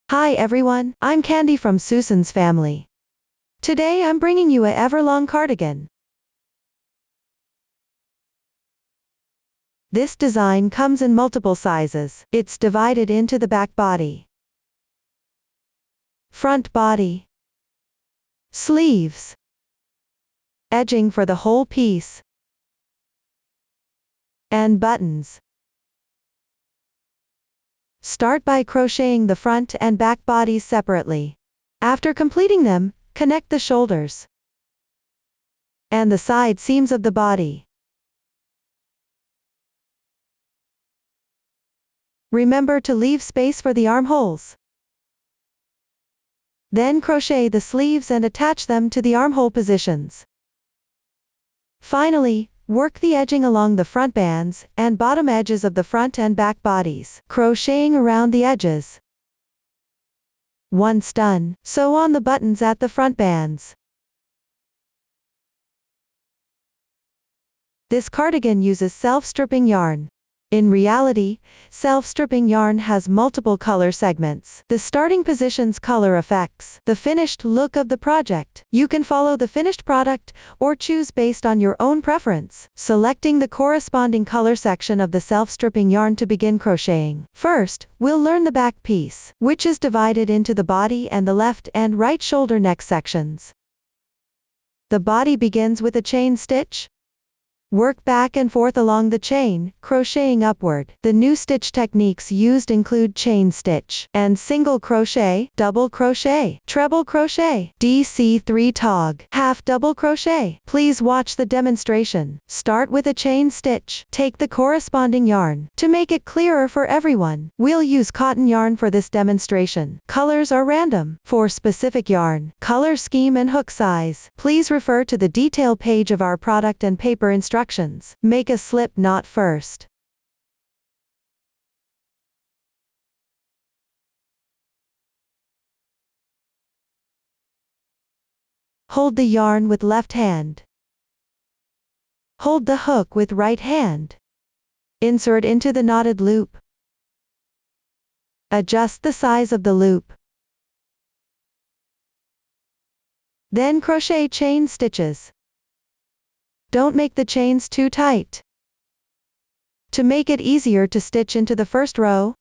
Hi everyone, I'm Candy from Susan's family. Today I'm bringing you a Everlong cardigan. This design comes in multiple sizes. It's divided into the back body, front body, sleeves, edging for the whole piece, and buttons. Start by crocheting the front and back bodies separately. After completing them, connect the shoulders and the side seams of the body. Remember to leave space for the armholes. Then crochet the sleeves and attach them to the armhole positions. Finally, work the edging along the front bands and bottom edges of the front and back bodies, crocheting around the edges. Once done, sew on the buttons at the front bands. This cardigan uses self-stripping yarn. In reality, self-stripping yarn has multiple color segments. The starting position's color affects the finished look of the project. You can follow the finished product or choose based on your own preference, selecting the corresponding color section of the self-stripping yarn to begin crocheting. First, we'll learn the back piece, which is divided into the body and the left and right shoulder neck sections. The body begins with a chain stitch. Work back and forth along the chain, crocheting upward. The new stitch techniques used include chain stitch and single crochet, double crochet, treble crochet, DC3 tog, half double crochet. Please watch the demonstration. Start with a chain stitch. Take the corresponding yarn. To make it clearer for everyone, we'll use cotton yarn for this demonstration. Colors are random. For specific yarn, color scheme and hook size, please refer to the detail page of our product and paper instructions. Make a slip knot first. Hold the yarn with left hand. Hold the hook with right hand. Insert into the knotted loop. Adjust the size of the loop. Then crochet chain stitches. Don't make the chains too tight. To make it easier to stitch into the first row,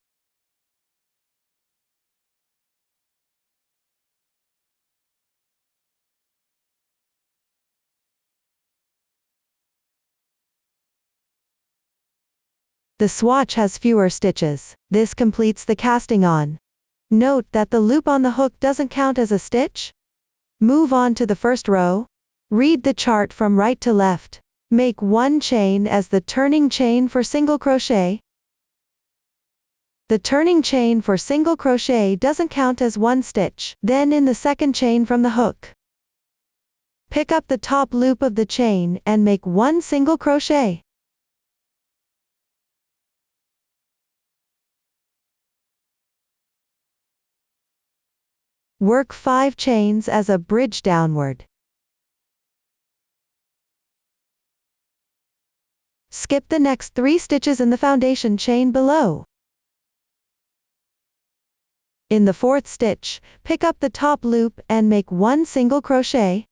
the swatch has fewer stitches. This completes the casting on. Note that the loop on the hook doesn't count as a stitch. Move on to the first row. Read the chart from right to left. Make one chain as the turning chain for single crochet. The turning chain for single crochet doesn't count as one stitch. Then in the second chain from the hook, pick up the top loop of the chain and make one single crochet. Work 5 chains as a bridge downward. Skip the next 3 stitches in the foundation chain below. In the 4th stitch, pick up the top loop and make one single crochet.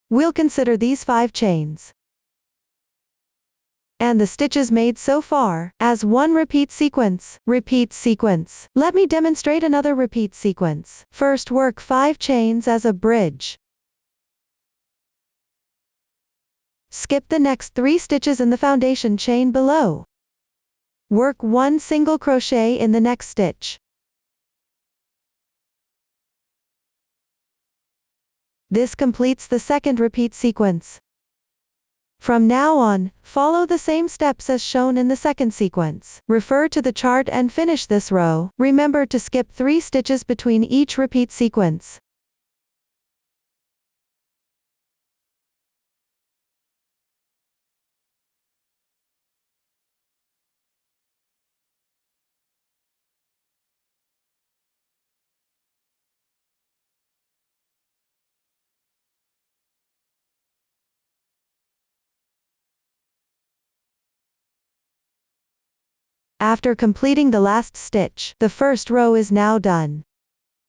We'll consider these 5 chains and the stitches made so far as one repeat sequence. Repeat sequence. Let me demonstrate another repeat sequence. First, work 5 chains as a bridge. Skip the next 3 stitches in the foundation chain below. Work one single crochet in the next stitch. This completes the second repeat sequence. From now on, follow the same steps as shown in the second sequence. Refer to the chart and finish this row. Remember to skip 3 stitches between each repeat sequence. After completing the last stitch, the first row is now done.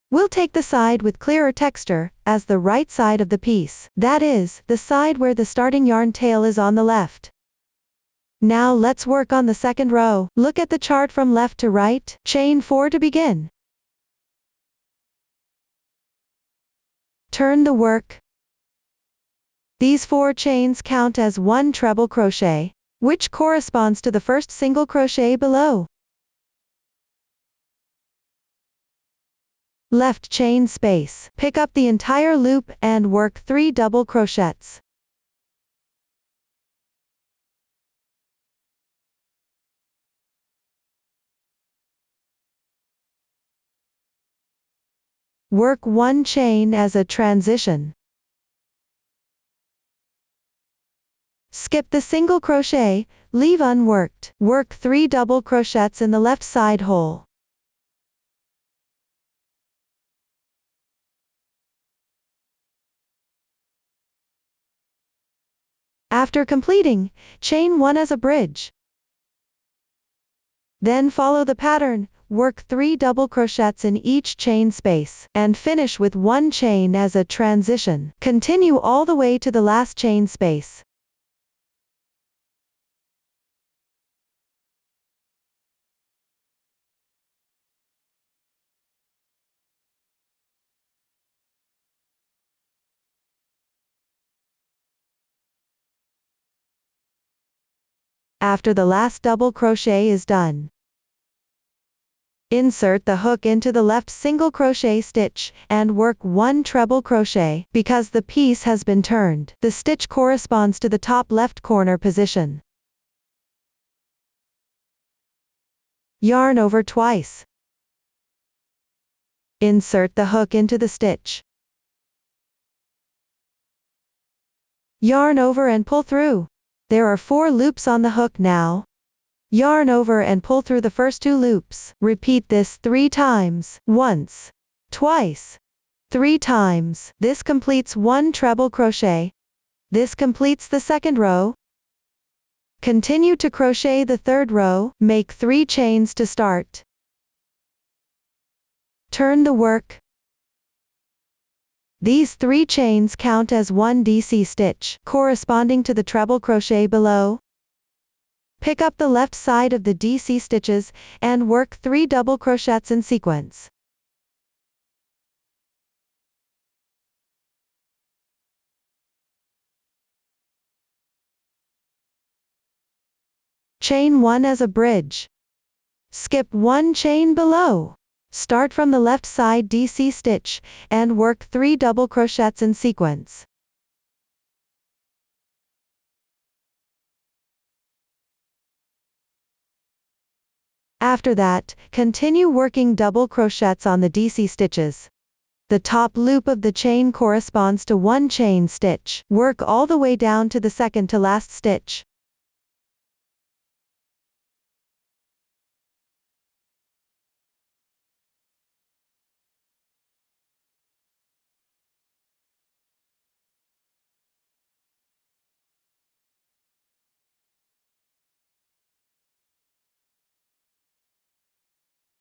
We'll take the side with clearer texture as the right side of the piece, that is, the side where the starting yarn tail is on the left. Now let's work on the second row. Look at the chart from left to right, chain 4 to begin. Turn the work. These 4 chains count as 1 treble crochet, which corresponds to the first single crochet below. Left chain space, pick up the entire loop and work 3 double crochets. Work 1 chain as a transition. Skip the single crochet, leave unworked. Work 3 double crochets in the left side hole. After completing, chain 1 as a bridge. Then follow the pattern, work 3 double crochets in each chain space, and finish with 1 chain as a transition. Continue all the way to the last chain space. After the last double crochet is done, insert the hook into the left single crochet stitch, and work 1 treble crochet. Because the piece has been turned, the stitch corresponds to the top left corner position. Yarn over twice. Insert the hook into the stitch. Yarn over and pull through. There are 4 loops on the hook now. Yarn over and pull through the first 2 loops. Repeat this 3 times, once, twice, 3 times. This completes 1 treble crochet. This completes the second row. Continue to crochet the third row, make 3 chains to start. Turn the work. These 3 chains count as 1 DC stitch, corresponding to the treble crochet below. Pick up the left side of the DC stitches, and work 3 double crochets in sequence. Chain 1 as a bridge. Skip 1 chain below. Start from the left side DC stitch, and work 3 double crochets in sequence. After that, continue working double crochets on the DC stitches. The top loop of the chain corresponds to 1 chain stitch. Work all the way down to the second to last stitch.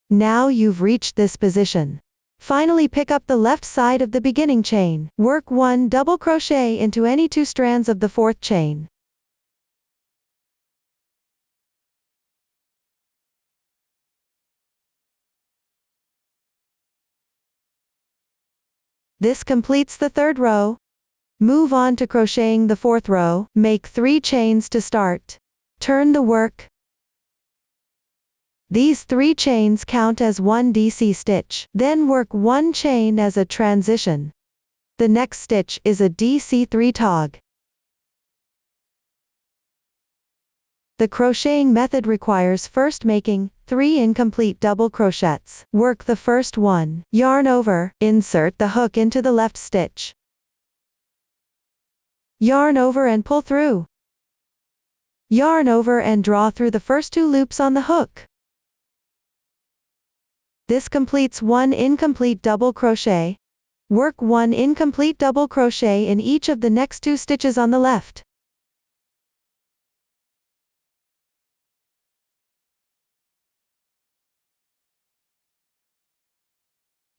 Now you've reached this position. Finally pick up the left side of the beginning chain. Work 1 double crochet into any 2 strands of the 4th chain. This completes the 3rd row. Move on to crocheting the 4th row. Make 3 chains to start. Turn the work. These 3 chains count as 1 DC stitch. Then work 1 chain as a transition. The next stitch is a DC3 tog. The crocheting method requires first making 3 incomplete double crochets. Work the first one. Yarn over, insert the hook into the left stitch. Yarn over and pull through. Yarn over and draw through the first 2 loops on the hook. This completes 1 incomplete double crochet. Work 1 incomplete double crochet in each of the next 2 stitches on the left.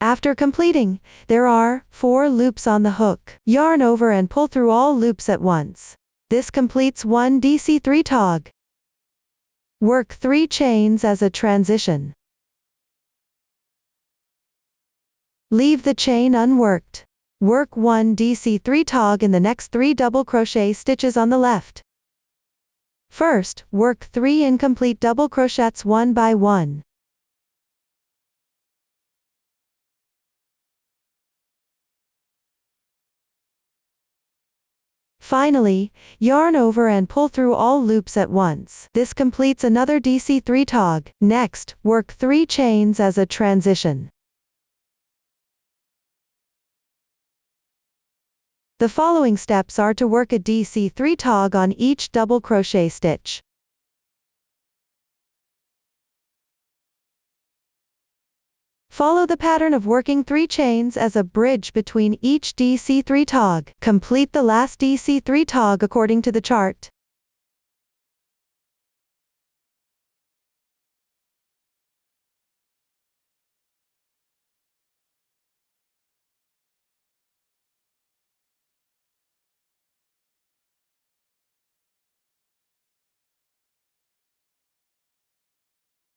After completing, there are 4 loops on the hook. Yarn over and pull through all loops at once. This completes 1 DC3 tog. Work 3 chains as a transition. Leave the chain unworked. Work 1 DC3 tog in the next 3 double crochet stitches on the left. First, work 3 incomplete double crochets one by one. Finally, yarn over and pull through all loops at once. This completes another DC3 tog. Next, work 3 chains as a transition. The following steps are to work a DC3 tog on each double crochet stitch. Follow the pattern of working 3 chains as a bridge between each DC3 tog. Complete the last DC3 tog according to the chart.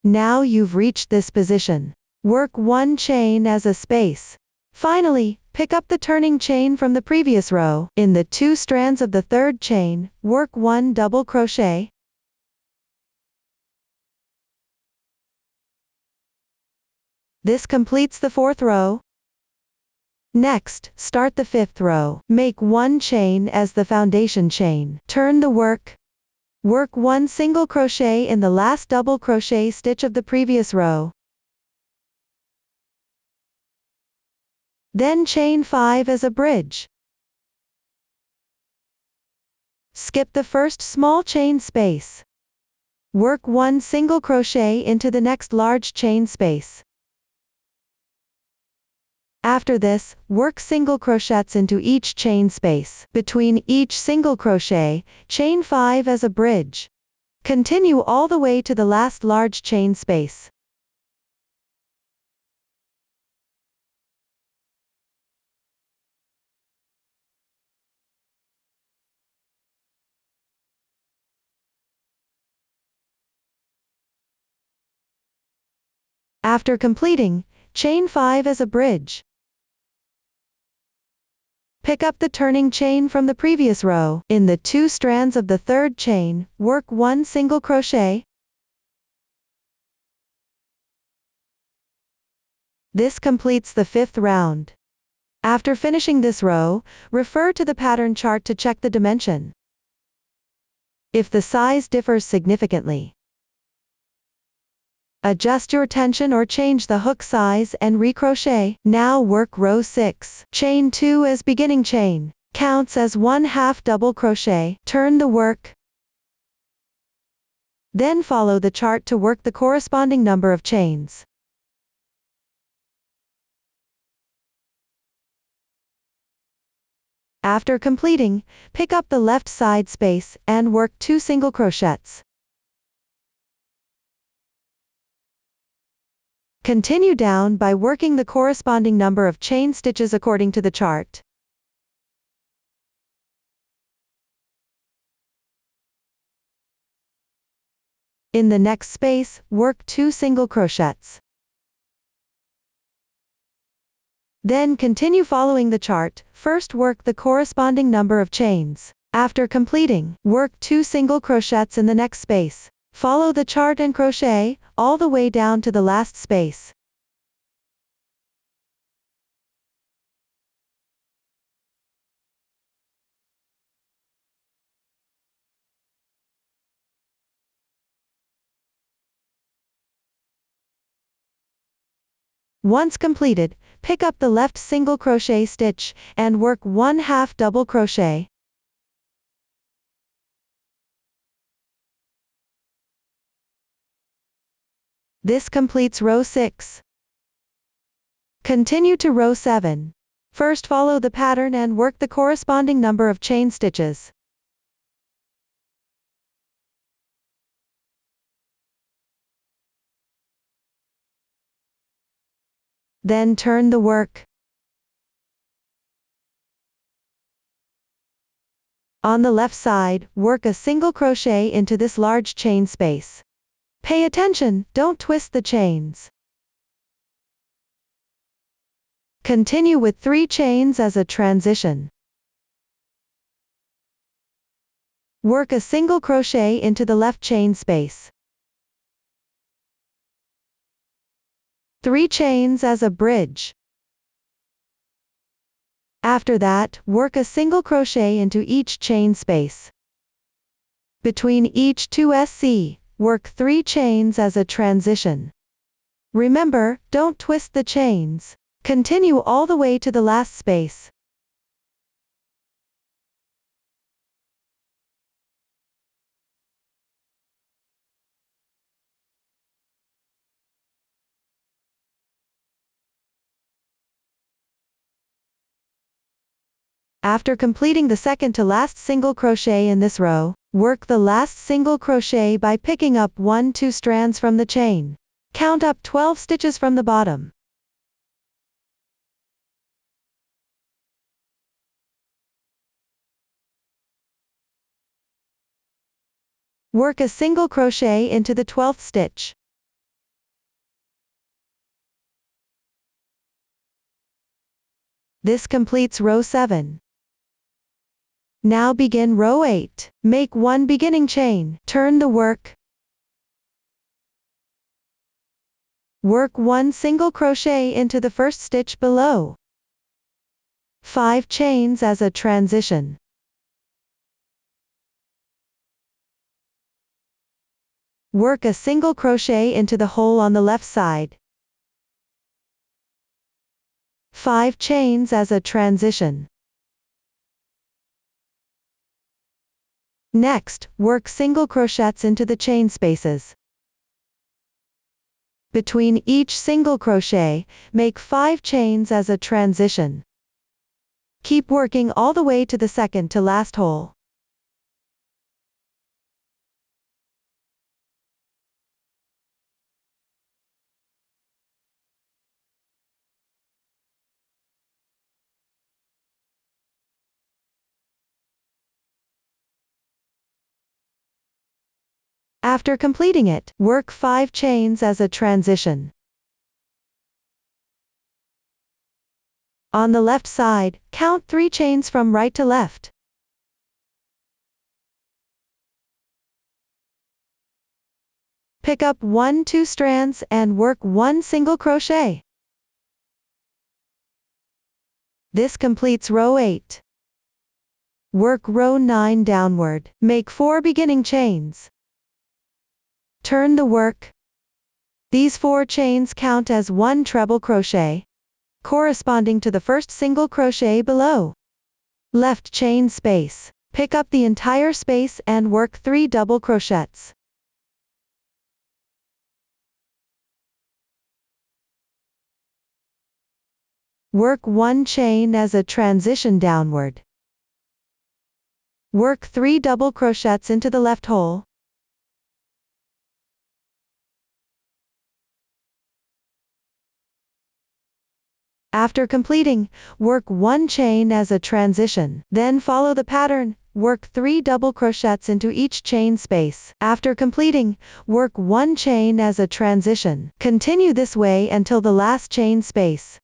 Now you've reached this position. Work 1 chain as a space. Finally, pick up the turning chain from the previous row. In the 2 strands of the 3rd chain, work 1 double crochet. This completes the 4th row. Next, start the 5th row. Make 1 chain as the foundation chain. Turn the work. Work 1 single crochet in the last double crochet stitch of the previous row. Then chain 5 as a bridge. Skip the first small chain space. Work 1 single crochet into the next large chain space. After this, work single crochets into each chain space. Between each single crochet, chain 5 as a bridge. Continue all the way to the last large chain space. After completing, chain 5 as a bridge. Pick up the turning chain from the previous row. In the 2 strands of the 3rd chain, work 1 single crochet. This completes the 5th round. After finishing this row, refer to the pattern chart to check the dimension. If the size differs significantly, adjust your tension or change the hook size and recrochet. Now work row 6. Chain 2 as beginning chain. Counts as 1/2 double crochet. Turn the work. Then follow the chart to work the corresponding number of chains. After completing, pick up the left side space and work 2 single crochets. Continue down by working the corresponding number of chain stitches according to the chart. In the next space, work 2 single crochets. Then continue following the chart. First work the corresponding number of chains. After completing, work 2 single crochets in the next space. Follow the chart and crochet all the way down to the last space. Once completed, pick up the left single crochet stitch and work 1/2 double crochet. This completes row 6. Continue to row 7. First follow the pattern and work the corresponding number of chain stitches. Then turn the work. On the left side, work a single crochet into this large chain space. Pay attention, don't twist the chains. Continue with 3 chains as a transition. Work a single crochet into the left chain space. 3 chains as a bridge. After that, work a single crochet into each chain space. Between each 2 SC, work 3 chains as a transition. Remember, don't twist the chains. Continue all the way to the last space. After completing the second to last single crochet in this row, work the last single crochet by picking up 1-2 strands from the chain. Count up 12 stitches from the bottom. Work a single crochet into the 12th stitch. This completes row 7. Now begin row 8. Make 1 beginning chain. Turn the work. Work 1 single crochet into the first stitch below. 5 chains as a transition. Work a single crochet into the hole on the left side. 5 chains as a transition. Next, work single crochets into the chain spaces. Between each single crochet, make 5 chains as a transition. Keep working all the way to the second to last hole. After completing it, work 5 chains as a transition. On the left side, count 3 chains from right to left. Pick up 1-2 strands and work 1 single crochet. This completes row 8. Work row 9 downward. Make 4 beginning chains. Turn the work. These 4 chains count as 1 treble crochet, corresponding to the first single crochet below. Left chain space. Pick up the entire space and work 3 double crochets. Work 1 chain as a transition downward. Work 3 double crochets into the left hole. After completing, work 1 chain as a transition. Then follow the pattern, work 3 double crochets into each chain space. After completing, work 1 chain as a transition. Continue this way until the last chain space.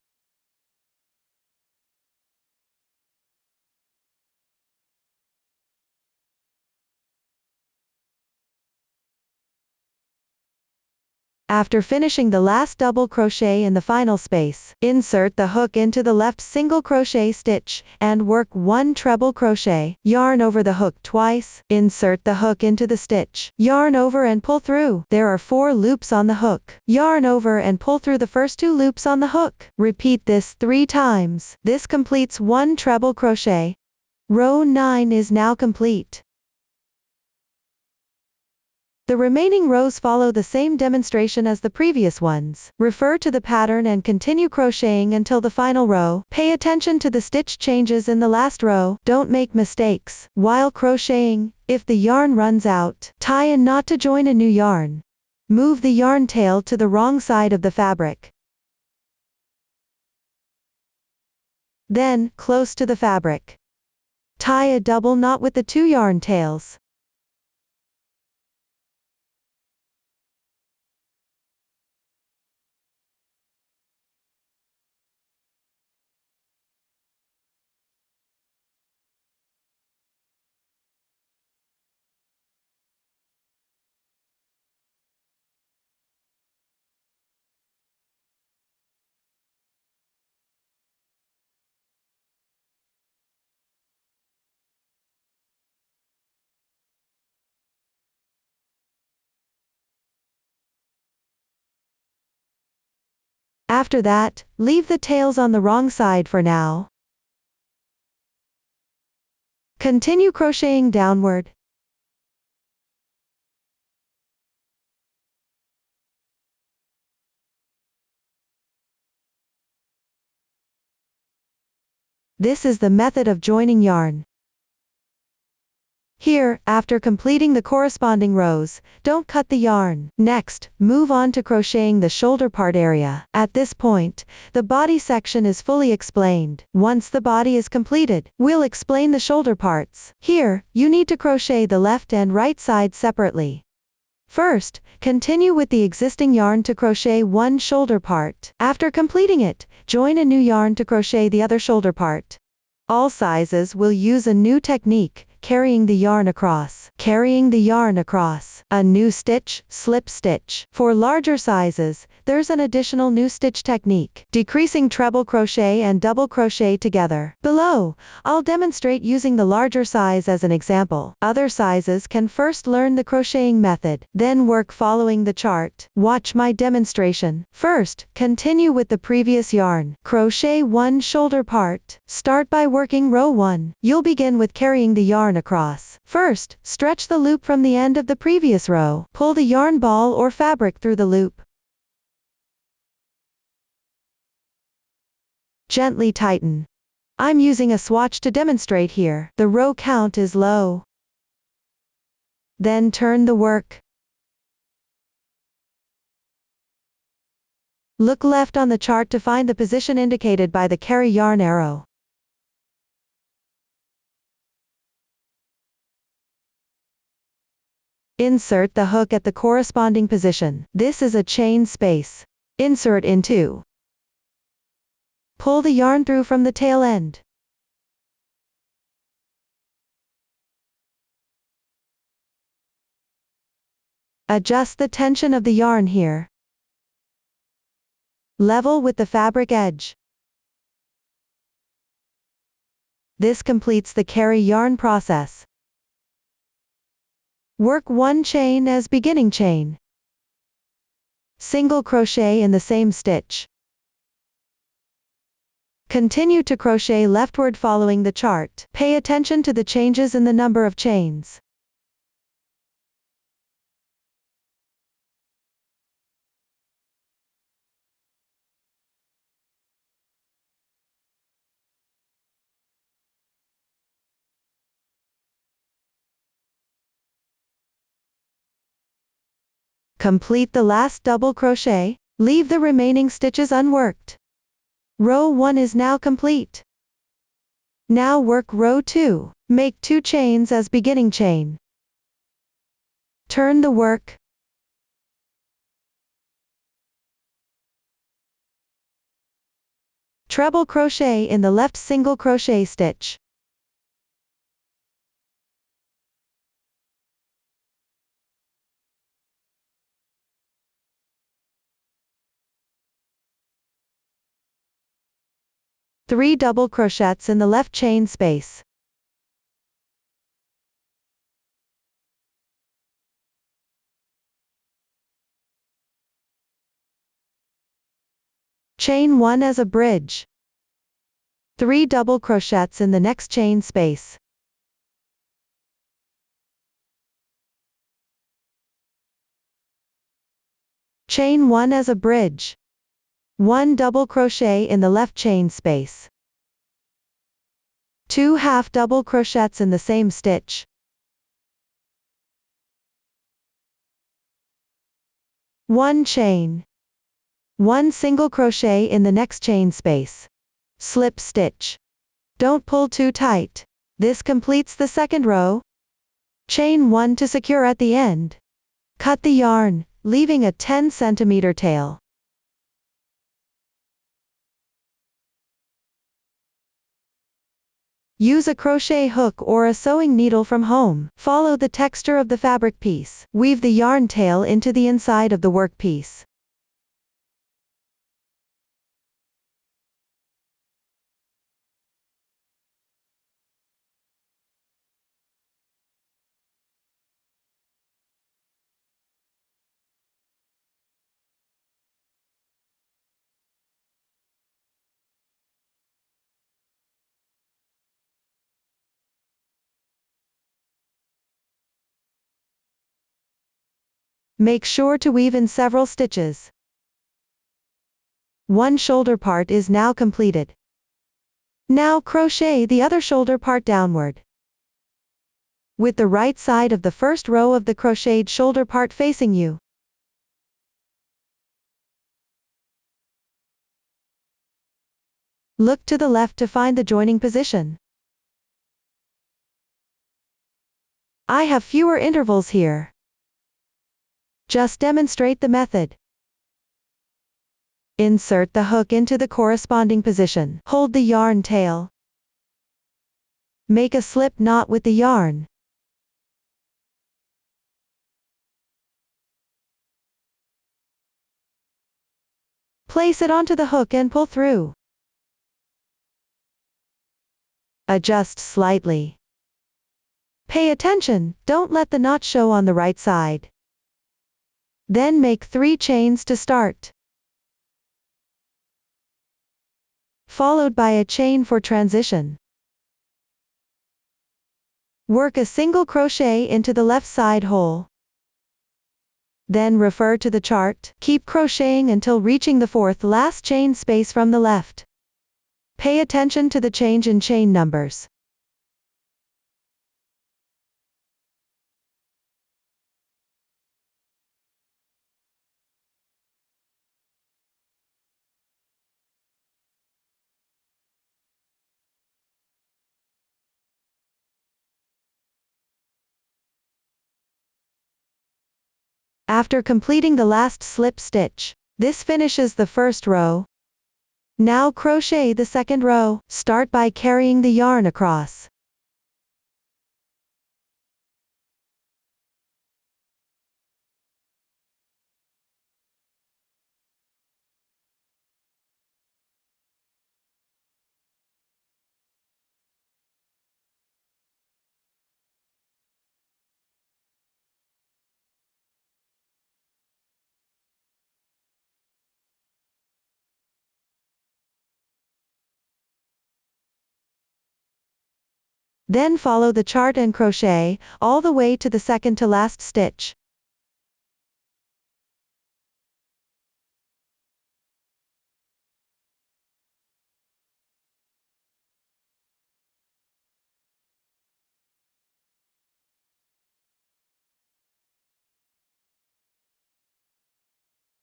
After finishing the last double crochet in the final space, insert the hook into the left single crochet stitch, and work 1 treble crochet. Yarn over the hook twice, insert the hook into the stitch, yarn over and pull through. There are 4 loops on the hook. Yarn over and pull through the first 2 loops on the hook. Repeat this 3 times. This completes 1 treble crochet. Row 9 is now complete. The remaining rows follow the same demonstration as the previous ones. Refer to the pattern and continue crocheting until the final row. Pay attention to the stitch changes in the last row. Don't make mistakes. While crocheting, if the yarn runs out, tie a knot to join a new yarn. Move the yarn tail to the wrong side of the fabric. Then, close to the fabric, tie a double knot with the 2 yarn tails. After that, leave the tails on the wrong side for now. Continue crocheting downward. This is the method of joining yarn. Here, after completing the corresponding rows, don't cut the yarn. Next, move on to crocheting the shoulder part area. At this point, the body section is fully explained. Once the body is completed, we'll explain the shoulder parts. Here, you need to crochet the left and right side separately. First, continue with the existing yarn to crochet one shoulder part. After completing it, join a new yarn to crochet the other shoulder part. All sizes will use a new technique, carrying the yarn across. Carrying the yarn across. A new stitch, slip stitch. For larger sizes, there's an additional new stitch technique, decreasing treble crochet and double crochet together. Below, I'll demonstrate using the larger size as an example. Other sizes can first learn the crocheting method, then work following the chart. Watch my demonstration. First, continue with the previous yarn. Crochet one shoulder part. Start by working row 1. You'll begin with carrying the yarn across. First, stretch the loop from the end of the previous row. Pull the yarn ball or fabric through the loop. Gently tighten. I'm using a swatch to demonstrate here. The row count is low. Then turn the work. Look left on the chart to find the position indicated by the carry yarn arrow. Insert the hook at the corresponding position. This is a chain space. Insert into. Pull the yarn through from the tail end. Adjust the tension of the yarn here. Level with the fabric edge. This completes the carry yarn process. Work one chain as beginning chain. Single crochet in the same stitch. Continue to crochet leftward following the chart. Pay attention to the changes in the number of chains. Complete the last double crochet. Leave the remaining stitches unworked. Row 1 is now complete. Now work row 2. Make 2 chains as beginning chain. Turn the work. Treble crochet in the left single crochet stitch. Three double crochets in the left chain space. Chain 1 as a bridge. 3 double crochets in the next chain space. Chain 1 as a bridge. 1 double crochet in the left chain space. 2 half double crochets in the same stitch. One chain. 1 single crochet in the next chain space. Slip stitch. Don't pull too tight. This completes the second row. Chain 1 to secure at the end. Cut the yarn, leaving a 10 cm tail. Use a crochet hook or a sewing needle from home. Follow the texture of the fabric piece. Weave the yarn tail into the inside of the workpiece. Make sure to weave in several stitches. One shoulder part is now completed. Now crochet the other shoulder part downward. With the right side of the first row of the crocheted shoulder part facing you. Look to the left to find the joining position. I have fewer intervals here. Just demonstrate the method. Insert the hook into the corresponding position. Hold the yarn tail. Make a slip knot with the yarn. Place it onto the hook and pull through. Adjust slightly. Pay attention, don't let the knot show on the right side. Then make 3 chains to start, followed by a chain for transition. Work a single crochet into the left side hole. Then refer to the chart. Keep crocheting until reaching the 4th last chain space from the left. Pay attention to the change in chain numbers. After completing the last slip stitch, this finishes the first row. Now crochet the second row. Start by carrying the yarn across. Then follow the chart and crochet all the way to the second to last stitch.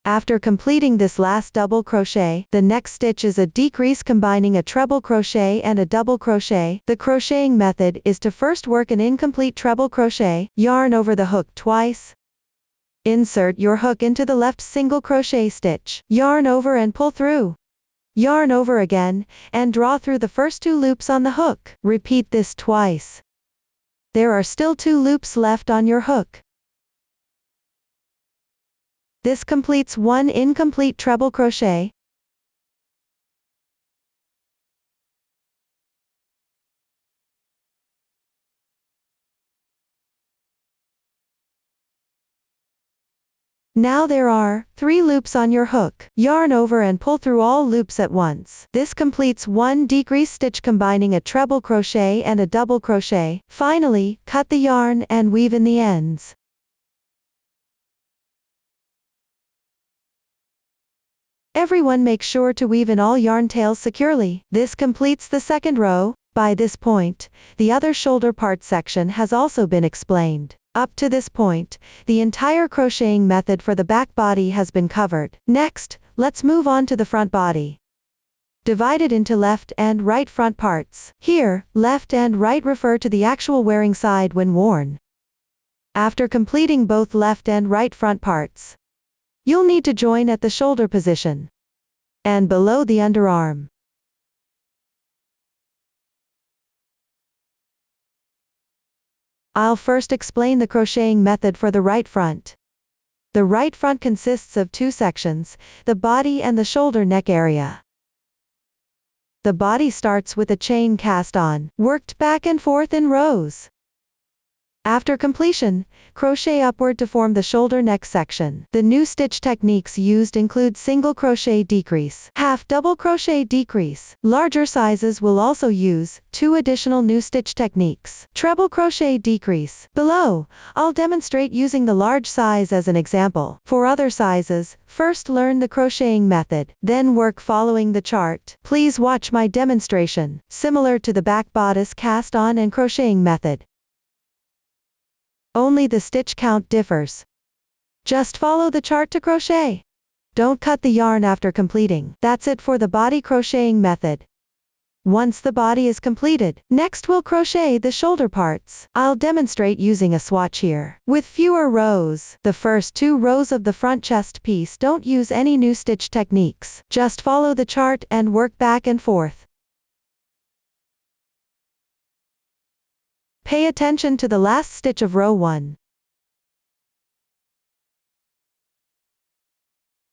After completing this last double crochet, the next stitch is a decrease combining a treble crochet and a double crochet. The crocheting method is to first work an incomplete treble crochet, yarn over the hook twice. Insert your hook into the left single crochet stitch, yarn over and pull through. Yarn over again, and draw through the first 2 loops on the hook. Repeat this twice. There are still 2 loops left on your hook. This completes 1 incomplete treble crochet. Now there are 3 loops on your hook. Yarn over and pull through all loops at once. This completes 1 decrease stitch combining a treble crochet and a double crochet. Finally, cut the yarn and weave in the ends. Everyone make sure to weave in all yarn tails securely. This completes the second row. By this point, the other shoulder part section has also been explained. Up to this point, the entire crocheting method for the back body has been covered. Next, let's move on to the front body. divided into left and right front parts. Here, left and right refer to the actual wearing side when worn. After completing both left and right front parts, you'll need to join at the shoulder position and below the underarm. I'll first explain the crocheting method for the right front. The right front consists of two sections, the body and the shoulder neck area. The body starts with a chain cast on, worked back and forth in rows. After completion, crochet upward to form the shoulder neck section. The new stitch techniques used include single crochet decrease, half double crochet decrease. Larger sizes will also use 2 additional new stitch techniques. Treble crochet decrease. Below, I'll demonstrate using the large size as an example. For other sizes, first learn the crocheting method, then work following the chart. Please watch my demonstration, similar to the back bodice cast on and crocheting method. Only the stitch count differs. Just follow the chart to crochet. Don't cut the yarn after completing. That's it for the body crocheting method. Once the body is completed, next we'll crochet the shoulder parts. I'll demonstrate using a swatch here. With fewer rows, the first 2 rows of the front chest piece don't use any new stitch techniques. Just follow the chart and work back and forth. Pay attention to the last stitch of row 1.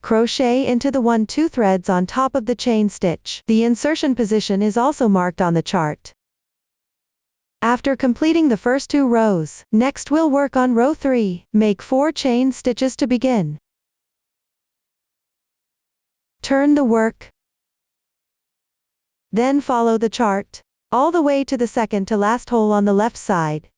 Crochet into the 1-2 threads on top of the chain stitch. The insertion position is also marked on the chart. After completing the first 2 rows, next we'll work on row 3. Make 4 chain stitches to begin. Turn the work. Then follow the chart all the way to the second to last hole on the left side.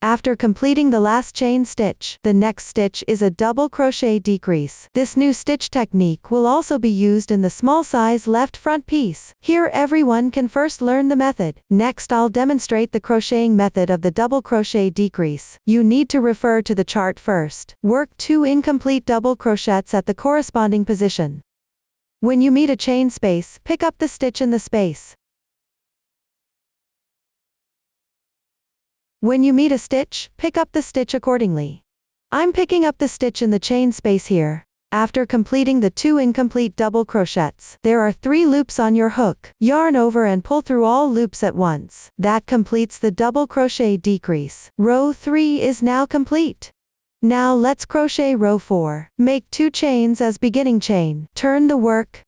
After completing the last chain stitch, the next stitch is a double crochet decrease. This new stitch technique will also be used in the small size left front piece. Here everyone can first learn the method. Next I'll demonstrate the crocheting method of the double crochet decrease. You need to refer to the chart first. Work 2 incomplete double crochets at the corresponding position. When you meet a chain space, pick up the stitch in the space. When you meet a stitch, pick up the stitch accordingly. I'm picking up the stitch in the chain space here. After completing the 2 incomplete double crochets, there are 3 loops on your hook. Yarn over and pull through all loops at once. That completes the double crochet decrease. Row 3 is now complete. Now let's crochet row 4. Make 2 chains as beginning chain. Turn the work.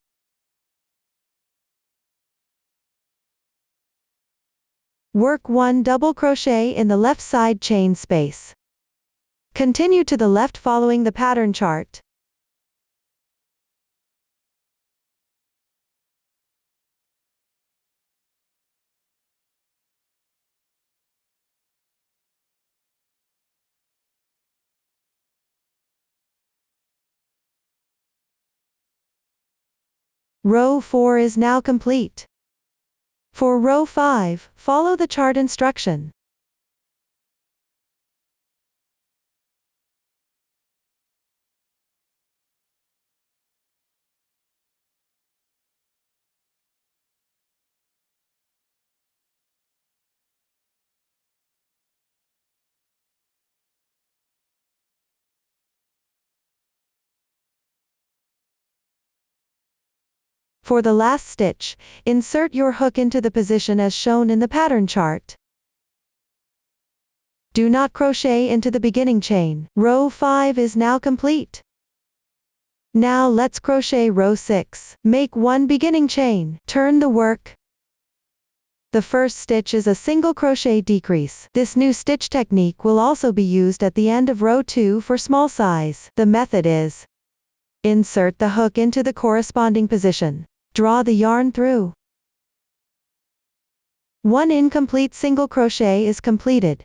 Work 1 double crochet in the left side chain space. Continue to the left following the pattern chart. Row 4 is now complete. For row 5, follow the chart instruction. For the last stitch, insert your hook into the position as shown in the pattern chart. Do not crochet into the beginning chain. Row 5 is now complete. Now let's crochet row 6. Make 1 beginning chain. Turn the work. The first stitch is a single crochet decrease. This new stitch technique will also be used at the end of row 2 for small size. The method is: insert the hook into the corresponding position. Draw the yarn through. 1 incomplete single crochet is completed.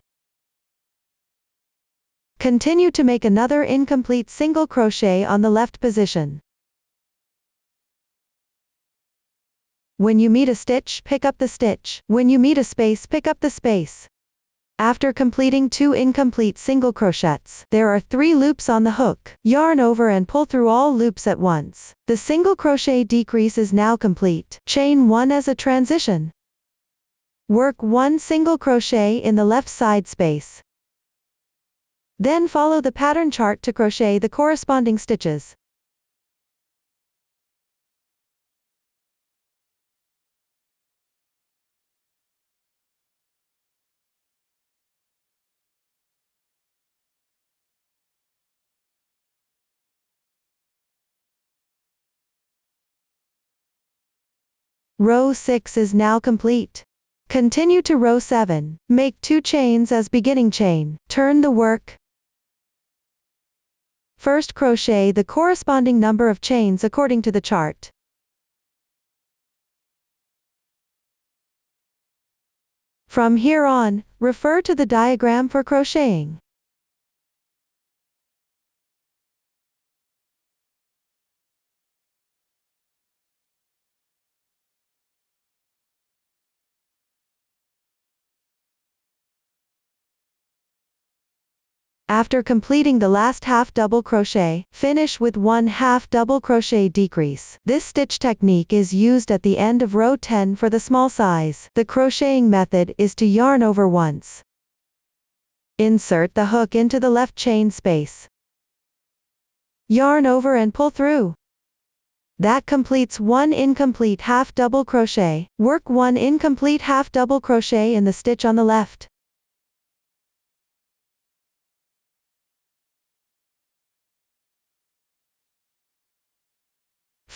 Continue to make another incomplete single crochet on the left position. When you meet a stitch, pick up the stitch. When you meet a space, pick up the space. After completing 2 incomplete single crochets, there are 3 loops on the hook. Yarn over and pull through all loops at once. The single crochet decrease is now complete. Chain 1 as a transition. Work 1 single crochet in the left side space. Then follow the pattern chart to crochet the corresponding stitches. Row 6 is now complete. Continue to row 7. Make 2 chains as beginning chain. Turn the work. First crochet the corresponding number of chains according to the chart. From here on, refer to the diagram for crocheting. After completing the last half double crochet, finish with 1 half double crochet decrease. This stitch technique is used at the end of row 10 for the small size. The crocheting method is to yarn over once. Insert the hook into the left chain space. Yarn over and pull through. That completes 1 incomplete half double crochet. Work 1 incomplete half double crochet in the stitch on the left.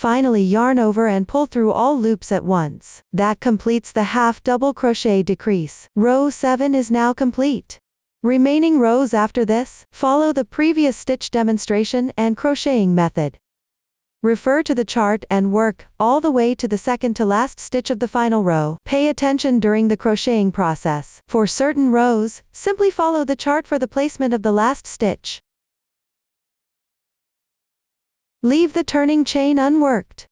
Finally yarn over and pull through all loops at once. That completes the half double crochet decrease. Row 7 is now complete. Remaining rows after this, follow the previous stitch demonstration and crocheting method. Refer to the chart and work all the way to the second to last stitch of the final row. Pay attention during the crocheting process. For certain rows, simply follow the chart for the placement of the last stitch. Leave the turning chain unworked.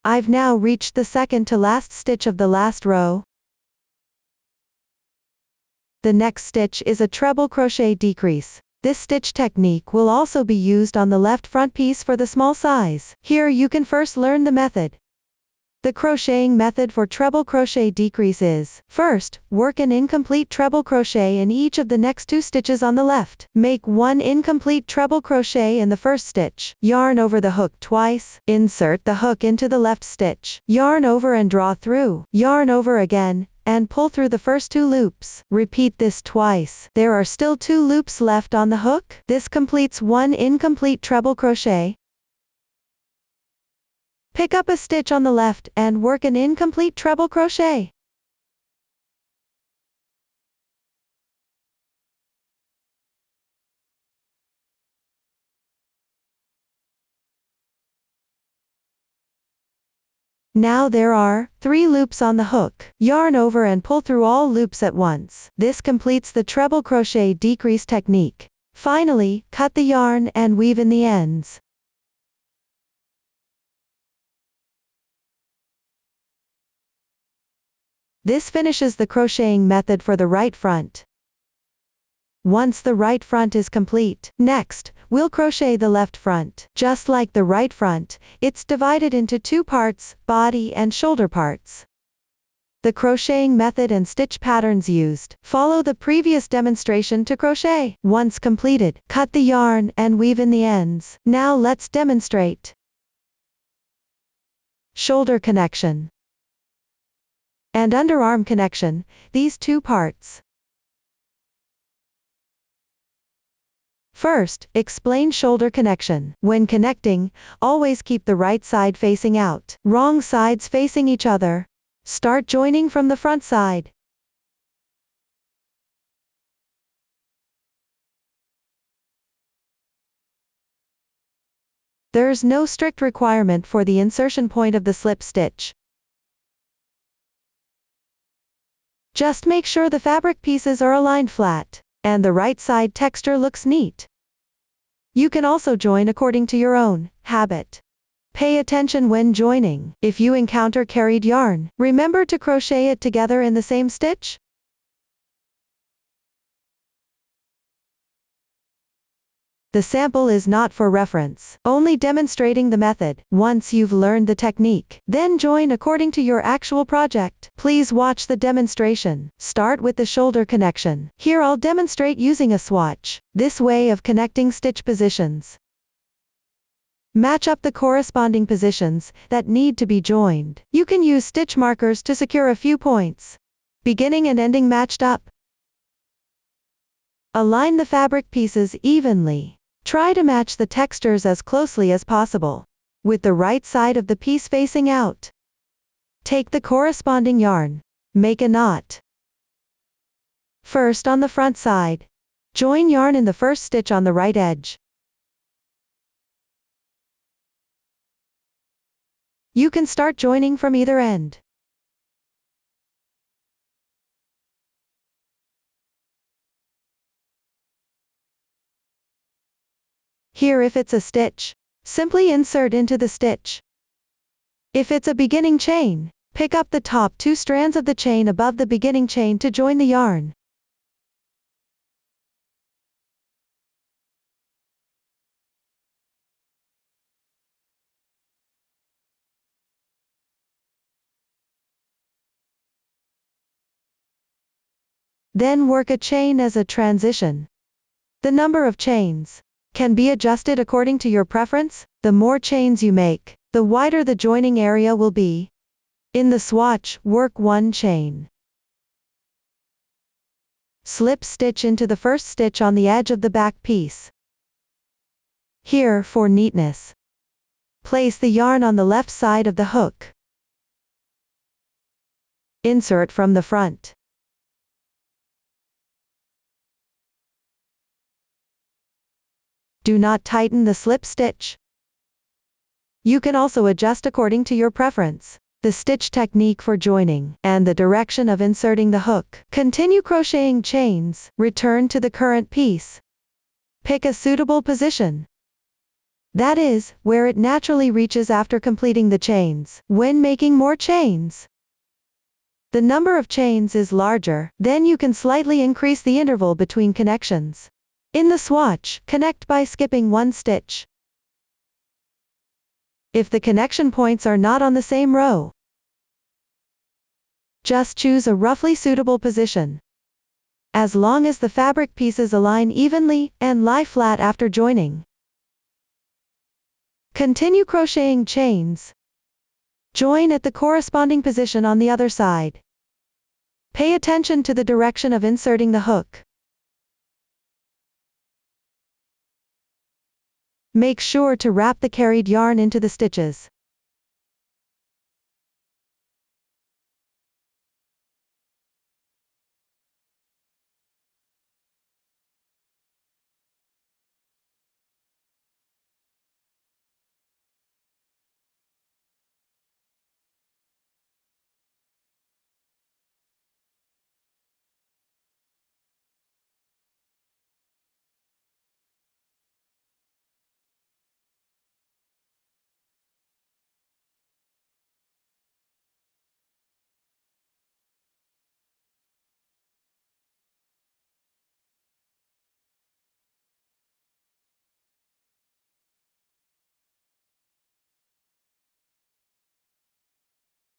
I've now reached the second to last stitch of the last row. The next stitch is a treble crochet decrease. This stitch technique will also be used on the left front piece for the small size. Here you can first learn the method. The crocheting method for treble crochet decrease is, first, work an incomplete treble crochet in each of the next 2 stitches on the left. Make 1 incomplete treble crochet in the first stitch. Yarn over the hook twice. Insert the hook into the left stitch. Yarn over and draw through. Yarn over again, and pull through the first 2 loops. Repeat this twice. There are still 2 loops left on the hook. This completes 1 incomplete treble crochet. Pick up a stitch on the left and work an incomplete treble crochet. Now there are 3 loops on the hook. Yarn over and pull through all loops at once. This completes the treble crochet decrease technique. Finally, cut the yarn and weave in the ends. This finishes the crocheting method for the right front. Once the right front is complete, next, we'll crochet the left front. Just like the right front, it's divided into 2 parts, body and shoulder parts. The crocheting method and stitch patterns used. Follow the previous demonstration to crochet. Once completed, cut the yarn and weave in the ends. Now let's demonstrate. Shoulder connection and underarm connection, these 2 parts. First, explain shoulder connection. When connecting, always keep the right side facing out, wrong sides facing each other. Start joining from the front side. There's no strict requirement for the insertion point of the slip stitch. Just make sure the fabric pieces are aligned flat, and the right side texture looks neat. You can also join according to your own habit. Pay attention when joining. If you encounter carried yarn, remember to crochet it together in the same stitch. The sample is not for reference, only demonstrating the method. Once you've learned the technique, then join according to your actual project. Please watch the demonstration. Start with the shoulder connection. Here I'll demonstrate using a swatch. This way of connecting stitch positions. Match up the corresponding positions that need to be joined. You can use stitch markers to secure a few points. Beginning and ending matched up. Align the fabric pieces evenly. Try to match the textures as closely as possible, with the right side of the piece facing out. Take the corresponding yarn. Make a knot. First on the front side. Join yarn in the first stitch on the right edge. You can start joining from either end. Here if it's a stitch, simply insert into the stitch. If it's a beginning chain, pick up the top 2 strands of the chain above the beginning chain to join the yarn. Then work a chain as a transition. The number of chains can be adjusted according to your preference. The more chains you make, the wider the joining area will be. In the swatch, work 1 chain. Slip stitch into the first stitch on the edge of the back piece. Here, for neatness, place the yarn on the left side of the hook. Insert from the front. Do not tighten the slip stitch. You can also adjust according to your preference, the stitch technique for joining, and the direction of inserting the hook. Continue crocheting chains, return to the current piece. Pick a suitable position. That is, where it naturally reaches after completing the chains. When making more chains, the number of chains is larger, then you can slightly increase the interval between connections. In the swatch, connect by skipping 1 stitch. If the connection points are not on the same row, just choose a roughly suitable position. As long as the fabric pieces align evenly and lie flat after joining. Continue crocheting chains. Join at the corresponding position on the other side. Pay attention to the direction of inserting the hook. Make sure to wrap the carried yarn into the stitches.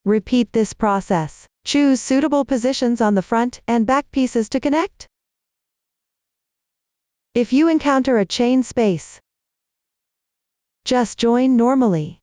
Repeat this process. Choose suitable positions on the front and back pieces to connect. If you encounter a chain space, just join normally.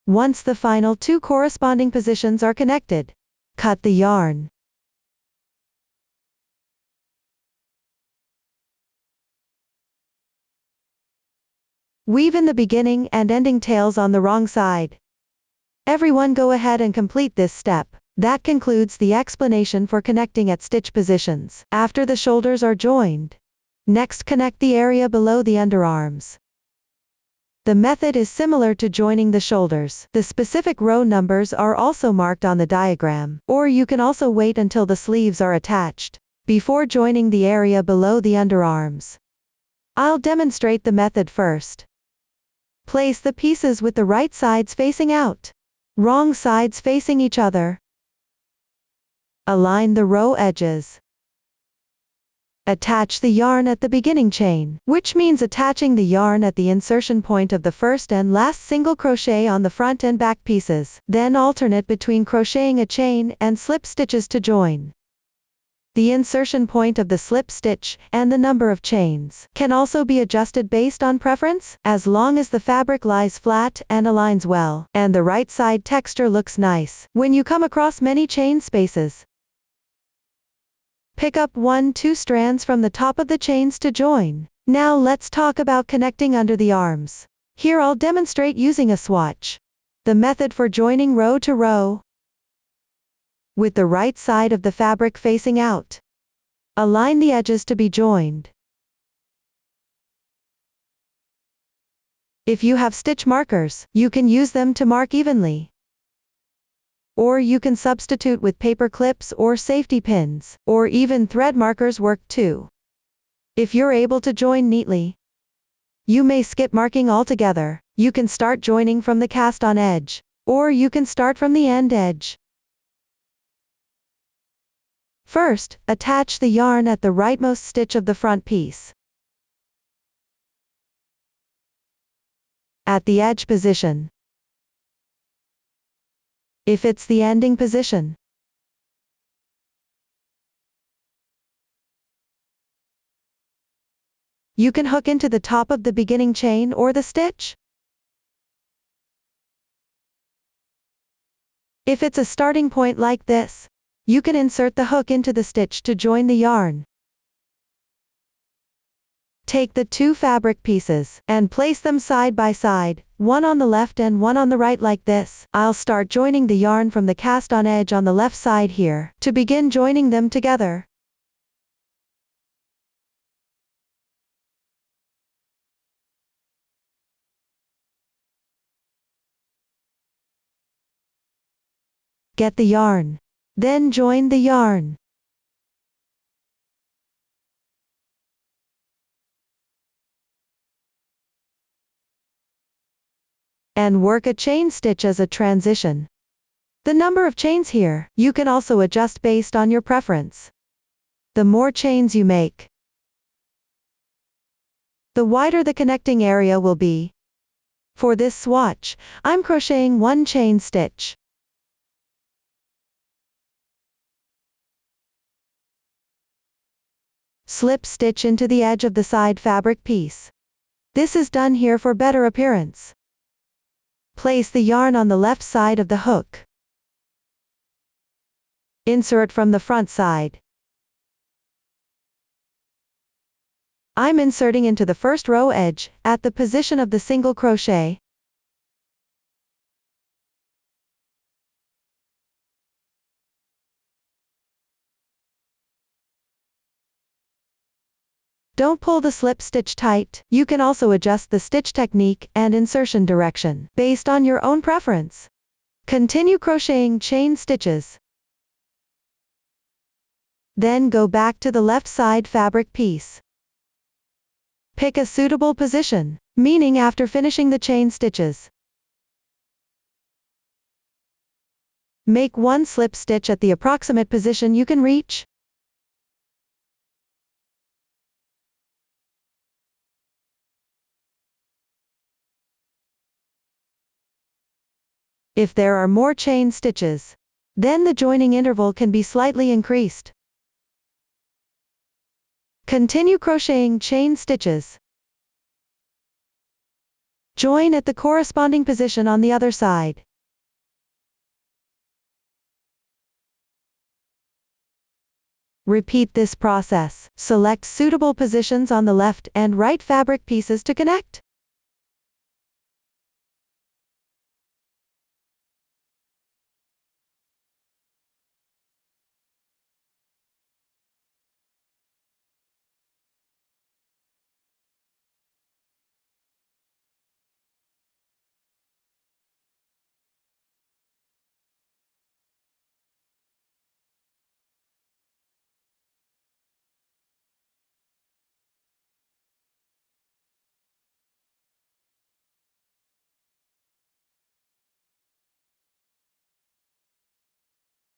Once the final two corresponding positions are connected, cut the yarn. Weave in the beginning and ending tails on the wrong side. Everyone go ahead and complete this step. That concludes the explanation for connecting at stitch positions. After the shoulders are joined, next connect the area below the underarms. The method is similar to joining the shoulders. The specific row numbers are also marked on the diagram, or you can also wait until the sleeves are attached before joining the area below the underarms. I'll demonstrate the method first. Place the pieces with the right sides facing out, wrong sides facing each other. Align the row edges. Attach the yarn at the beginning chain, which means attaching the yarn at the insertion point of the first and last single crochet on the front and back pieces. Then alternate between crocheting a chain and slip stitches to join. The insertion point of the slip stitch and the number of chains can also be adjusted based on preference, as long as the fabric lies flat and aligns well, and the right side texture looks nice. When you come across many chain spaces, pick up 1-2 strands from the top of the chains to join. Now let's talk about connecting under the arms. Here I'll demonstrate using a swatch. The method for joining row to row. With the right side of the fabric facing out, align the edges to be joined. If you have stitch markers, you can use them to mark evenly. Or you can substitute with paper clips or safety pins, or even thread markers work too. If you're able to join neatly, you may skip marking altogether. You can start joining from the cast on edge, or you can start from the end edge. First, attach the yarn at the rightmost stitch of the front piece. At the edge position. If it's the ending position, you can hook into the top of the beginning chain or the stitch. If it's a starting point like this, you can insert the hook into the stitch to join the yarn. Take the two fabric pieces and place them side by side, one on the left and one on the right like this. I'll start joining the yarn from the cast on edge on the left side here, to begin joining them together. Get the yarn. Then join the yarn. And work a chain stitch as a transition. The number of chains here, you can also adjust based on your preference. The more chains you make, the wider the connecting area will be. For this swatch, I'm crocheting 1 chain stitch. Slip stitch into the edge of the side fabric piece. This is done here for better appearance. Place the yarn on the left side of the hook. Insert from the front side. I'm inserting into the first row edge, at the position of the single crochet. Don't pull the slip stitch tight. You can also adjust the stitch technique and insertion direction based on your own preference. Continue crocheting chain stitches. Then go back to the left side fabric piece. Pick a suitable position, meaning after finishing the chain stitches. Make 1 slip stitch at the approximate position you can reach. If there are more chain stitches, then the joining interval can be slightly increased. Continue crocheting chain stitches. Join at the corresponding position on the other side. Repeat this process. Select suitable positions on the left and right fabric pieces to connect.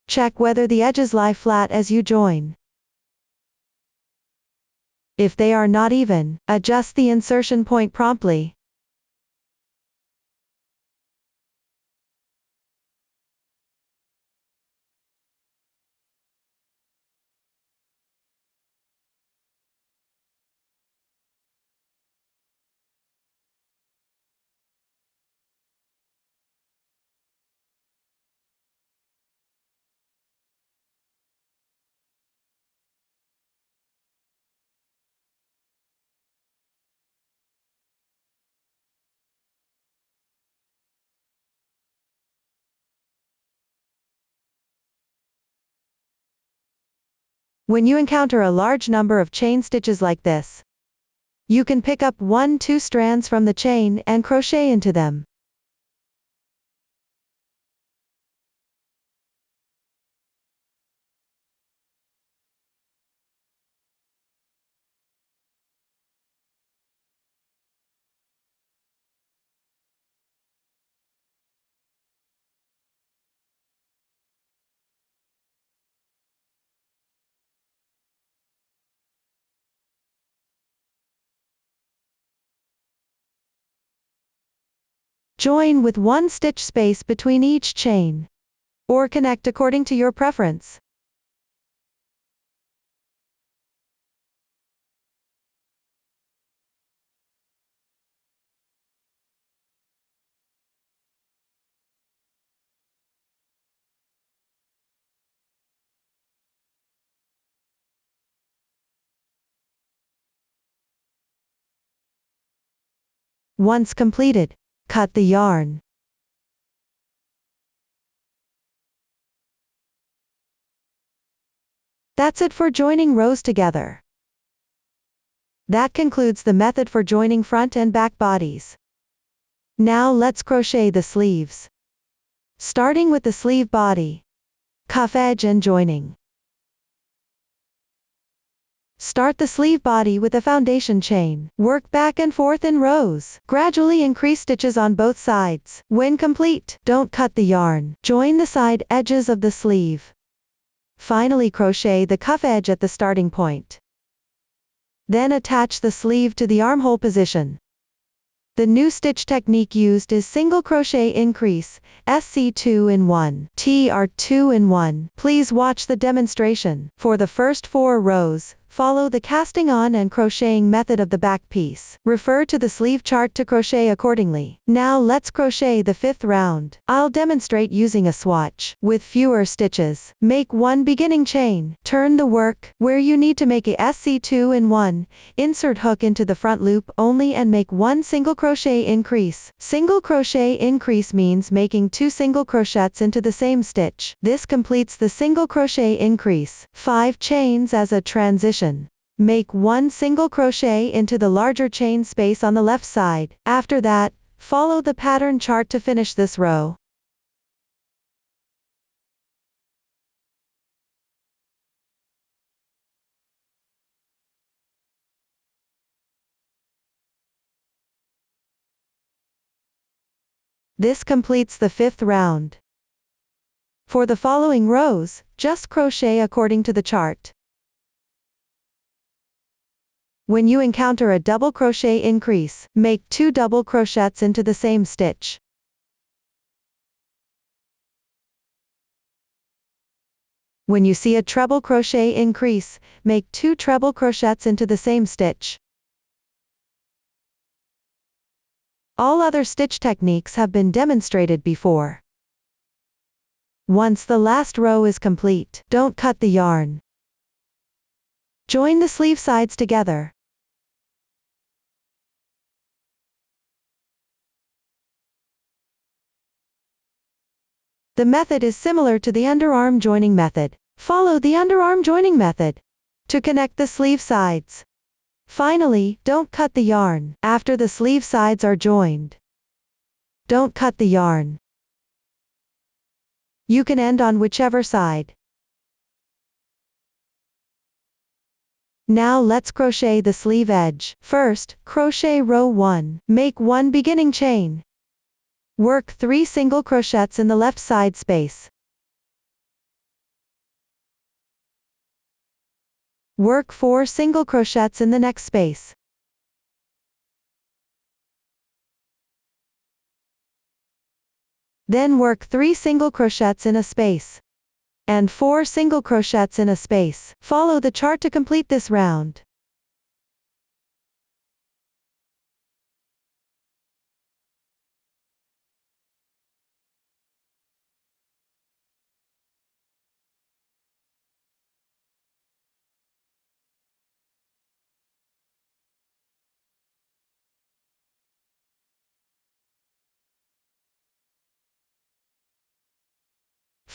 Check whether the edges lie flat as you join. If they are not even, adjust the insertion point promptly. When you encounter a large number of chain stitches like this, you can pick up 1-2 strands from the chain and crochet into them. Join with 1 stitch space between each chain, or connect according to your preference. Once completed, cut the yarn. That's it for joining rows together. That concludes the method for joining front and back bodies. Now let's crochet the sleeves. Starting with the sleeve body, cuff edge and joining. Start the sleeve body with a foundation chain. Work back and forth in rows. Gradually increase stitches on both sides. When complete, don't cut the yarn. Join the side edges of the sleeve. Finally, crochet the cuff edge at the starting point. Then attach the sleeve to the armhole position. The new stitch technique used is single crochet increase, SC 2-in-1, TR 2-in-1. Please watch the demonstration. For the first 4 rows, follow the casting on and crocheting method of the back piece. Refer to the sleeve chart to crochet accordingly. Now let's crochet the 5th round. I'll demonstrate using a swatch. With fewer stitches, make 1 beginning chain. Turn the work, where you need to make a SC 2-in-1, insert hook into the front loop only and make 1 single crochet increase. Single crochet increase means making 2 single crochets into the same stitch. This completes the single crochet increase. 5 chains as a transition. Make 1 single crochet into the larger chain space on the left side. After that, follow the pattern chart to finish this row. This completes the 5th round. For the following rows, just crochet according to the chart. When you encounter a double crochet increase, make 2 double crochets into the same stitch. When you see a treble crochet increase, make 2 treble crochets into the same stitch. All other stitch techniques have been demonstrated before. Once the last row is complete, don't cut the yarn. Join the sleeve sides together. The method is similar to the underarm joining method. Follow the underarm joining method to connect the sleeve sides. Finally, don't cut the yarn after the sleeve sides are joined. Don't cut the yarn. You can end on whichever side. Now let's crochet the sleeve edge. First, crochet row 1. Make 1 beginning chain. Work 3 single crochets in the left side space. Work 4 single crochets in the next space. Then work 3 single crochets in a space. And 4 single crochets in a space. Follow the chart to complete this round.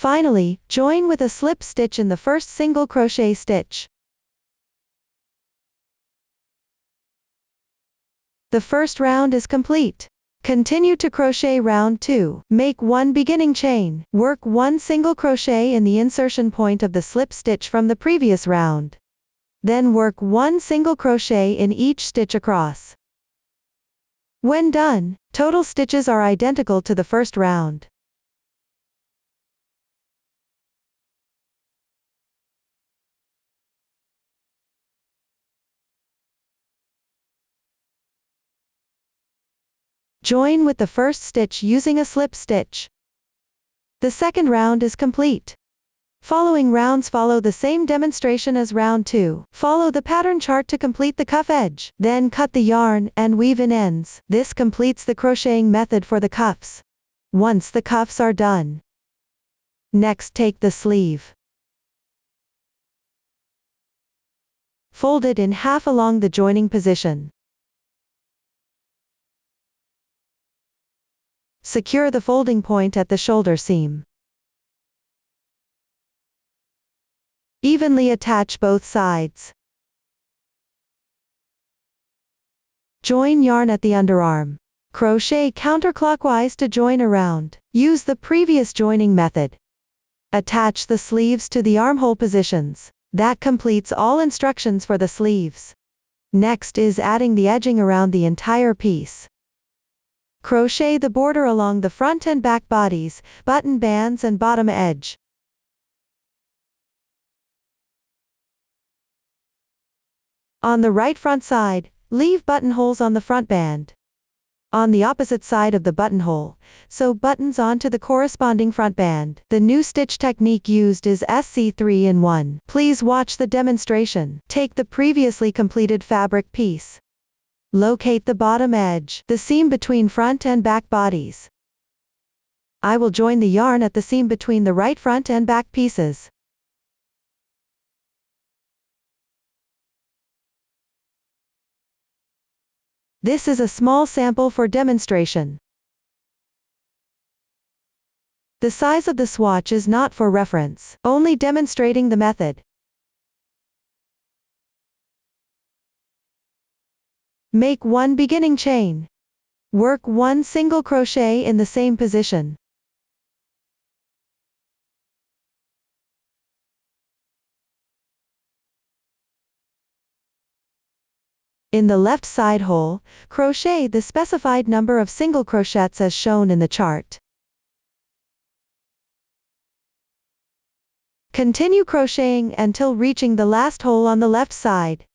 Finally, join with a slip stitch in the first single crochet stitch. The first round is complete. Continue to crochet round 2. Make 1 beginning chain. Work 1 single crochet in the insertion point of the slip stitch from the previous round. Then work 1 single crochet in each stitch across. When done, total stitches are identical to the first round. Join with the first stitch using a slip stitch. The second round is complete. Following rounds follow the same demonstration as round 2. Follow the pattern chart to complete the cuff edge. Then cut the yarn and weave in ends. This completes the crocheting method for the cuffs. Once the cuffs are done. Next, take the sleeve. Fold it in half along the joining position. Secure the folding point at the shoulder seam. Evenly attach both sides. Join yarn at the underarm. Crochet counterclockwise to join around. Use the previous joining method. Attach the sleeves to the armhole positions. That completes all instructions for the sleeves. Next is adding the edging around the entire piece. Crochet the border along the front and back bodies, button bands and bottom edge. On the right front side, leave buttonholes on the front band. On the opposite side of the buttonhole, sew buttons onto the corresponding front band. The new stitch technique used is SC3-in-1. Please watch the demonstration. Take the previously completed fabric piece. Locate the bottom edge, the seam between front and back bodies. I will join the yarn at the seam between the right front and back pieces. This is a small sample for demonstration. The size of the swatch is not for reference, only demonstrating the method. Make 1 beginning chain. Work 1 single crochet in the same position. In the left side hole, crochet the specified number of single crochets as shown in the chart. Continue crocheting until reaching the last hole on the left side.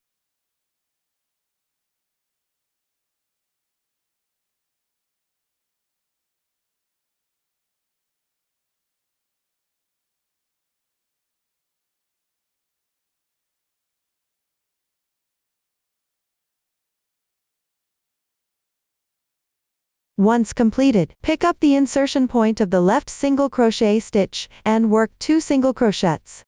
Once completed, pick up the insertion point of the left single crochet stitch, and work 2 single crochets.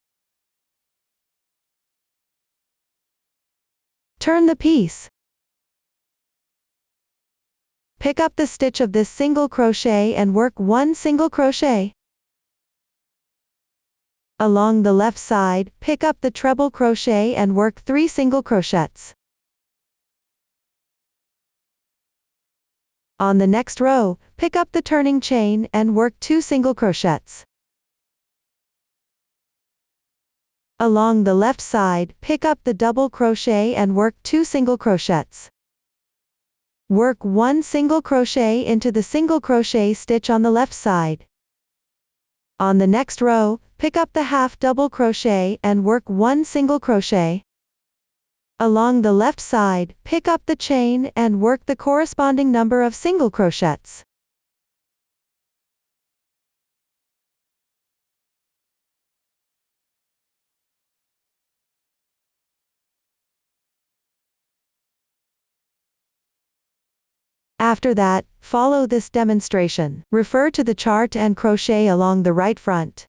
Turn the piece. Pick up the stitch of this single crochet and work 1 single crochet. Along the left side, pick up the treble crochet and work 3 single crochets. On the next row, pick up the turning chain and work 2 single crochets. Along the left side, pick up the double crochet and work 2 single crochets. Work 1 single crochet into the single crochet stitch on the left side. On the next row, pick up the half double crochet and work 1 single crochet. Along the left side, pick up the chain and work the corresponding number of single crochets. After that, follow this demonstration. Refer to the chart and crochet along the right front.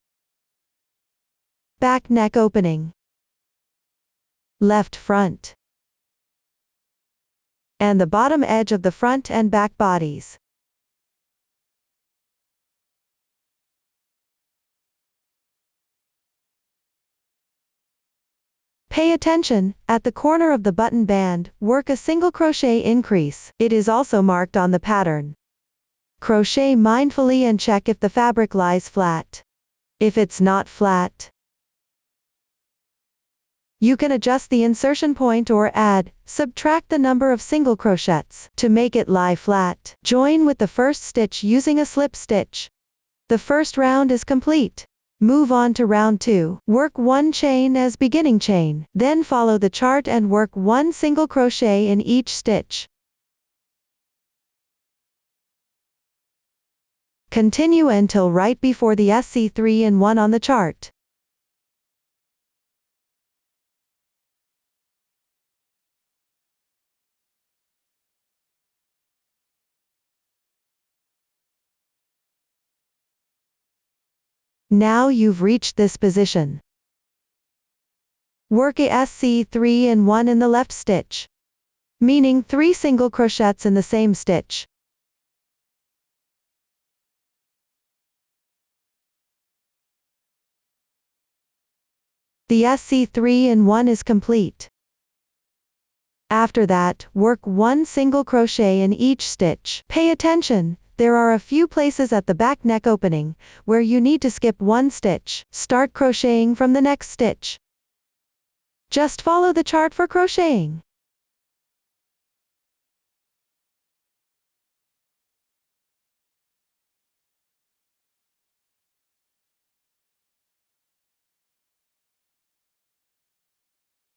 Back neck opening. Left front. And the bottom edge of the front and back bodies. Pay attention, at the corner of the button band, work a single crochet increase. It is also marked on the pattern. Crochet mindfully and check if the fabric lies flat. If it's not flat, you can adjust the insertion point or subtract the number of single crochets to make it lie flat. Join with the first stitch using a slip stitch. The first round is complete. Move on to round 2. Work 1 chain as beginning chain. Then follow the chart and work 1 single crochet in each stitch. Continue until right before the SC3-in-1 on the chart. Now you've reached this position. Work a SC3-in-1 in the left stitch, meaning 3 single crochets in the same stitch. The SC3-in-1 is complete. After that, work 1 single crochet in each stitch. Pay attention. There are a few places at the back neck opening where you need to skip 1 stitch. Start crocheting from the next stitch. Just follow the chart for crocheting.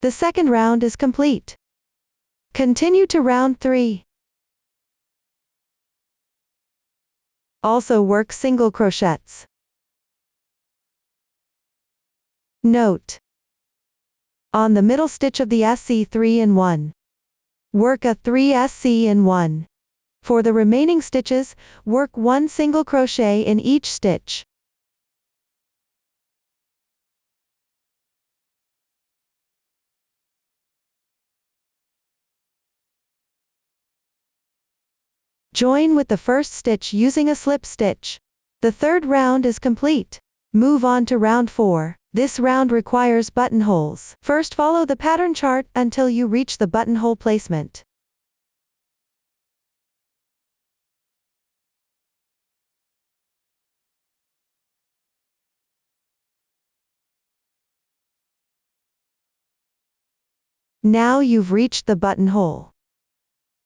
The second round is complete. Continue to round 3. Also work single crochets. Note: on the middle stitch of the SC3-in-1, work a 3 SC-in-1. For the remaining stitches, work 1 single crochet in each stitch. Join with the first stitch using a slip stitch. The third round is complete. Move on to round 4. This round requires buttonholes. First follow the pattern chart until you reach the buttonhole placement. Now you've reached the buttonhole.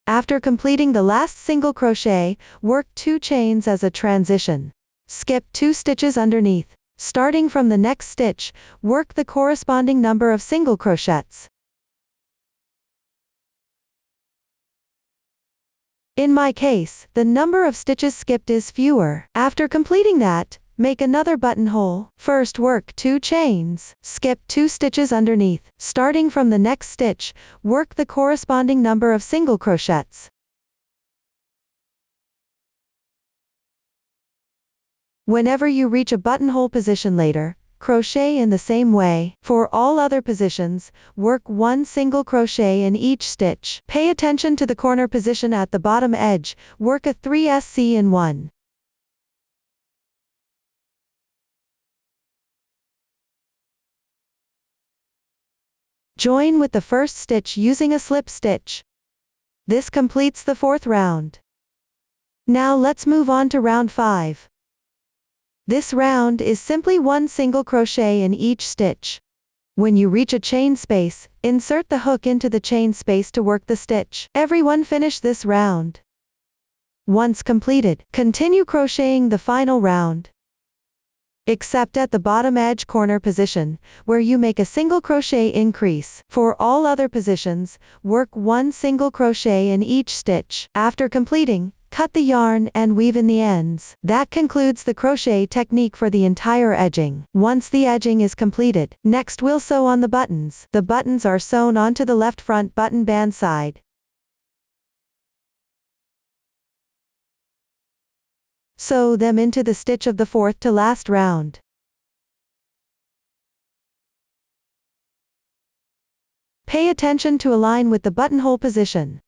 After completing the last single crochet, work 2 chains as a transition. Skip 2 stitches underneath. Starting from the next stitch, work the corresponding number of single crochets. In my case, the number of stitches skipped is fewer. After completing that, make another buttonhole. First work 2 chains. Skip 2 stitches underneath. Starting from the next stitch, work the corresponding number of single crochets. Whenever you reach a buttonhole position later, crochet in the same way. For all other positions, work one single crochet in each stitch. Pay attention to the corner position at the bottom edge, work a 3SC in 1. Join with the first stitch using a slip stitch. This completes the 4th round. Now let's move on to round 5. This round is simply one single crochet in each stitch. When you reach a chain space, insert the hook into the chain space to work the stitch. Everyone finish this round. Once completed, continue crocheting the final round. Except at the bottom edge corner position, where you make a single crochet increase. For all other positions, work one single crochet in each stitch. After completing, cut the yarn and weave in the ends. That concludes the crochet technique for the entire edging. Once the edging is completed, next we'll sew on the buttons. The buttons are sewn onto the left front button band side. Sew them into the stitch of the 4th to last round. Pay attention to align with the buttonhole position.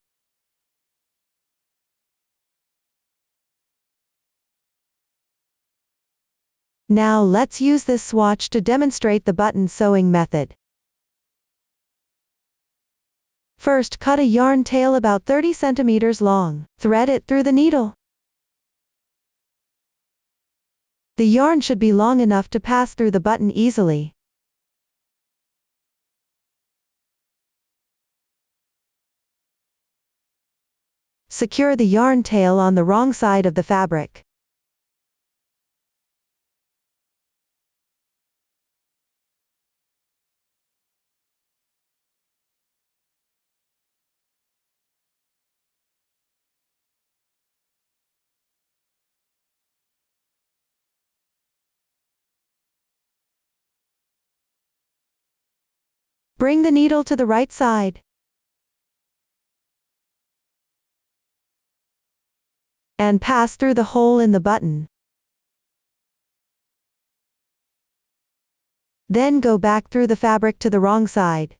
Now let's use this swatch to demonstrate the button sewing method. First, cut a yarn tail about 30 centimeters long. Thread it through the needle. The yarn should be long enough to pass through the button easily. Secure the yarn tail on the wrong side of the fabric. Bring the needle to the right side. And pass through the hole in the button. Then go back through the fabric to the wrong side.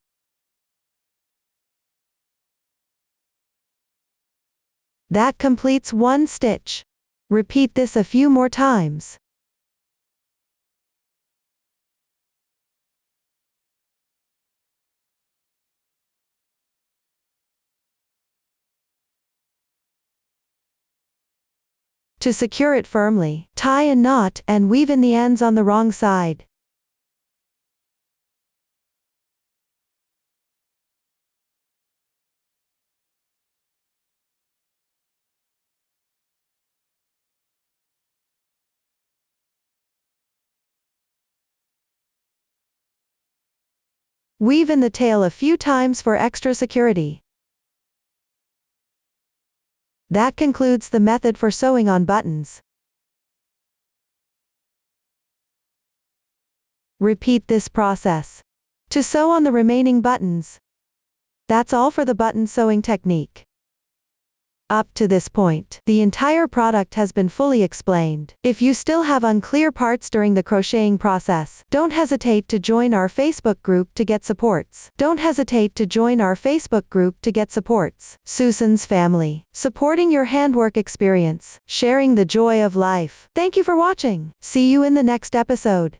That completes one stitch. Repeat this a few more times. To secure it firmly, tie a knot and weave in the ends on the wrong side. Weave in the tail a few times for extra security. That concludes the method for sewing on buttons. Repeat this process to sew on the remaining buttons. That's all for the button sewing technique. Up to this point, the entire product has been fully explained. If you still have unclear parts during the crocheting process, don't hesitate to join our Facebook group to get supports. Susan's family, supporting your handwork experience, sharing the joy of life. Thank you for watching. See you in the next episode.